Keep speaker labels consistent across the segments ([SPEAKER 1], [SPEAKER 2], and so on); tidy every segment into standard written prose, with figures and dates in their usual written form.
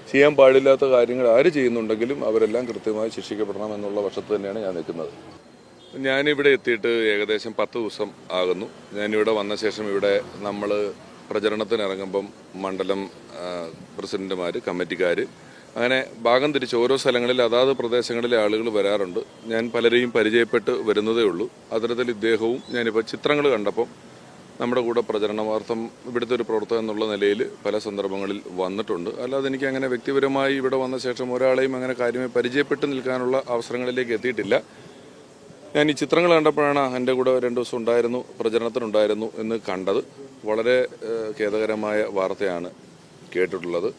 [SPEAKER 1] ചെയ്യാൻ പാടില്ലാത്ത കാര്യങ്ങൾ ആര് ചെയ്യുന്നുണ്ടെങ്കിലും അവരെല്ലാം കൃത്യമായി ശിക്ഷിക്കപ്പെടണം എന്നുള്ള പക്ഷത്ത് തന്നെയാണ് ഞാൻ നിൽക്കുന്നത്. ഞാനിവിടെ എത്തിയിട്ട് ഏകദേശം 10 ദിവസം ആകുന്നു. ഞാനിവിടെ വന്ന ശേഷം ഇവിടെ നമ്മൾ പ്രചരണത്തിനിറങ്ങുമ്പം മണ്ഡലം പ്രസിഡന്റുമാർ, കമ്മിറ്റിക്കാർ, അങ്ങനെ ഭാഗം തിരിച്ച് ഓരോ സ്ഥലങ്ങളിൽ അതാത് പ്രദേശങ്ങളിലെ ആളുകൾ വരാറുണ്ട്. ഞാൻ പലരെയും പരിചയപ്പെട്ട് വരുന്നതേ ഉള്ളൂ. അത്തരത്തിൽ ഇദ്ദേഹവും ഞാനിപ്പോൾ ചിത്രങ്ങൾ കണ്ടപ്പം നമ്മുടെ കൂടെ പ്രചരണാർത്ഥം ഇവിടുത്തെ ഒരു പ്രവർത്തകൻ എന്നുള്ള നിലയിൽ പല സന്ദർഭങ്ങളിൽ വന്നിട്ടുണ്ട്. അല്ലാതെ എനിക്ക് അങ്ങനെ വ്യക്തിപരമായി ഇവിടെ വന്ന ശേഷം ഒരാളെയും അങ്ങനെ കാര്യമായി പരിചയപ്പെട്ട് നിൽക്കാനുള്ള അവസരങ്ങളിലേക്ക് എത്തിയിട്ടില്ല. ഞാൻ ഈ ചിത്രങ്ങൾ കണ്ടപ്പോഴാണ് എൻ്റെ കൂടെ 2 ദിവസം ഉണ്ടായിരുന്നു, പ്രചരണത്തിനുണ്ടായിരുന്നു എന്ന് കണ്ടത്. വളരെ ഖേദകരമായ വാർത്തയാണ് കേട്ടിട്ടുള്ളത്.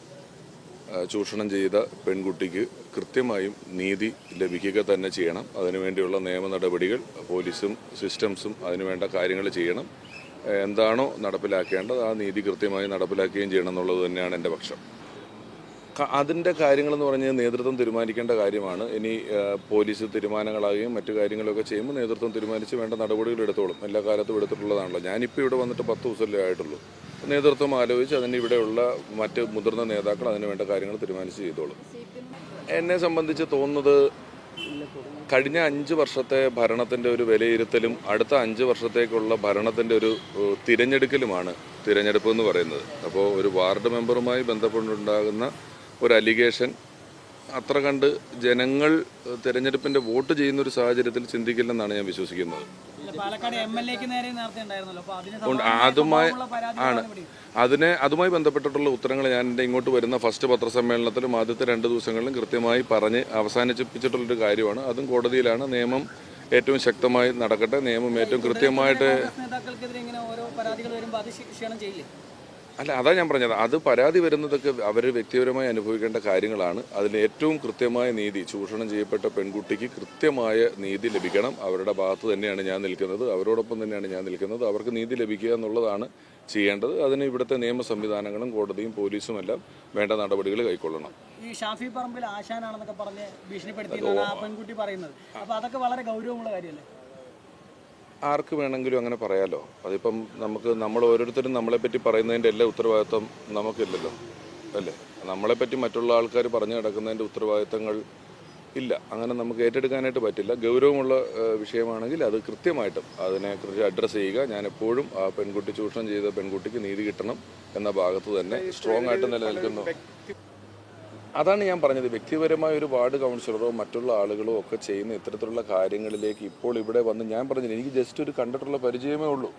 [SPEAKER 1] ചൂഷണം ചെയ്ത പെൺകുട്ടിക്ക് കൃത്യമായും നീതി ലഭിക്കുക തന്നെ ചെയ്യണം. അതിനുവേണ്ടിയുള്ള നിയമ നടപടികൾ പോലീസും സിസ്റ്റംസും അതിനുവേണ്ട കാര്യങ്ങൾ ചെയ്യണം. എന്താണോ നടപ്പിലാക്കേണ്ടത് ആ നീതി കൃത്യമായി നടപ്പിലാക്കുകയും ചെയ്യണം എന്നുള്ളത് തന്നെയാണ് എൻ്റെ പക്ഷം. അതിൻ്റെ കാര്യങ്ങളെന്ന് പറഞ്ഞാൽ നേതൃത്വം തീരുമാനിക്കേണ്ട കാര്യമാണ്. ഇനി പോലീസ് തീരുമാനങ്ങളാകുകയും മറ്റു കാര്യങ്ങളൊക്കെ ചെയ്യുമ്പോൾ നേതൃത്വം തീരുമാനിച്ച് വേണ്ട നടപടികൾ എടുത്തോളും. എല്ലാ കാലത്തും എടുത്തിട്ടുള്ളതാണല്ലോ. ഞാനിപ്പോൾ ഇവിടെ വന്നിട്ട് 10 ദിവസമല്ലേ ആയിട്ടുള്ളൂ. നേതൃത്വം ആലോചിച്ച് അതിന് ഇവിടെയുള്ള മറ്റ് മുതിർന്ന നേതാക്കൾ അതിന് വേണ്ട കാര്യങ്ങൾ തീരുമാനിച്ച് ചെയ്തോളും. എന്നെ സംബന്ധിച്ച് തോന്നുന്നത് കഴിഞ്ഞ 5 വർഷത്തെ ഭരണത്തിൻ്റെ ഒരു വിലയിരുത്തലും അടുത്ത 5 വർഷത്തേക്കുള്ള ഭരണത്തിൻ്റെ ഒരു തിരഞ്ഞെടുക്കലുമാണ് തിരഞ്ഞെടുപ്പ് എന്ന് പറയുന്നത്. അപ്പോൾ ഒരു വാർഡ് മെമ്പറുമായി ബന്ധപ്പെട്ടുണ്ടാകുന്ന ഒരു അലിഗേഷൻ അത്ര കണ്ട് ജനങ്ങൾ തിരഞ്ഞെടുപ്പിൻ്റെ വോട്ട് ചെയ്യുന്ന ഒരു സാഹചര്യത്തിൽ ചിന്തിക്കില്ലെന്നാണ് ഞാൻ വിശ്വസിക്കുന്നത്. അതുമായി ബന്ധപ്പെട്ടിട്ടുള്ള ഉത്തരങ്ങൾ ഞാൻ എൻ്റെ ഇങ്ങോട്ട് വരുന്ന ഫസ്റ്റ് പത്രസമ്മേളനത്തിലും ആദ്യത്തെ 2 ദിവസങ്ങളിലും കൃത്യമായി പറഞ്ഞ് അവസാനിപ്പിച്ചിട്ടുള്ളൊരു കാര്യമാണ്. അതും കോടതിയിലാണ്. നിയമം ഏറ്റവും ശക്തമായി നടക്കട്ടെ. നിയമം ഏറ്റവും കൃത്യമായിട്ട് അല്ല, അതാ ഞാൻ പറഞ്ഞത്. അത് പരാതി വരുന്നതൊക്കെ അവർ വ്യക്തിപരമായി അനുഭവിക്കേണ്ട കാര്യങ്ങളാണ്. അതിന് ഏറ്റവും കൃത്യമായ നീതി, ചൂഷണം ചെയ്യപ്പെട്ട പെൺകുട്ടിക്ക് കൃത്യമായ നീതി ലഭിക്കണം. അവരുടെ ഭാഗത്ത് തന്നെയാണ് ഞാൻ നിൽക്കുന്നത്, അവരോടൊപ്പം തന്നെയാണ് ഞാൻ നിൽക്കുന്നത്. അവർക്ക് നീതി ലഭിക്കുക എന്നുള്ളതാണ് ചെയ്യേണ്ടത്. അതിന് ഇവിടുത്തെ നിയമ സംവിധാനങ്ങളും കോടതിയും പോലീസും എല്ലാം വേണ്ട നടപടികൾ കൈക്കൊള്ളണം.
[SPEAKER 2] ഈ ഷാഫി പറമ്പിൽ ആശാനാണെന്നൊക്കെ പറഞ്ഞ് ഭീഷണിപ്പെടുത്തിയാണ് ആ പെൺകുട്ടി പറയുന്നത്. അപ്പോൾ അതൊക്കെ വളരെ ഗൗരവമുള്ള കാര്യമല്ലേ?
[SPEAKER 1] ആർക്ക് വേണമെങ്കിലും അങ്ങനെ പറയാലോ. അതിപ്പം നമ്മൾ ഓരോരുത്തരും നമ്മളെപ്പറ്റി പറയുന്നതിൻ്റെ എല്ലാ ഉത്തരവാദിത്വം നമുക്കില്ലല്ലോ, അല്ലേ? നമ്മളെപ്പറ്റി മറ്റുള്ള ആൾക്കാർ പറഞ്ഞു കിടക്കുന്നതിൻ്റെ ഉത്തരവാദിത്തങ്ങൾ ഇല്ല. അങ്ങനെ നമുക്ക് ഏറ്റെടുക്കാനായിട്ട് പറ്റില്ല. ഗൗരവമുള്ള വിഷയമാണെങ്കിൽ അത് കൃത്യമായിട്ടും അതിനെക്കുറിച്ച് അഡ്രസ്സ് ചെയ്യുക. ഞാൻ എപ്പോഴും ആ പെൺകുട്ടി, ചൂഷണം ചെയ്ത പെൺകുട്ടിക്ക് നീതി കിട്ടണം എന്ന ഭാഗത്ത് തന്നെ സ്ട്രോങ് ആയിട്ട് നിലനിൽക്കുന്നു. അതാണ് ഞാൻ പറഞ്ഞത്. വ്യക്തിപരമായ ഒരു വാർഡ് കൗൺസിലറോ മറ്റുള്ള ആളുകളോ ഒക്കെ ചെയ്യുന്ന ഇത്തരത്തിലുള്ള കാര്യങ്ങളിലേക്ക് ഇപ്പോൾ ഇവിടെ വന്ന് ഞാൻ പറഞ്ഞില്ല, എനിക്ക് ജസ്റ്റ് ഒരു കണ്ടിട്ടുള്ള പരിചയമേ ഉള്ളൂ.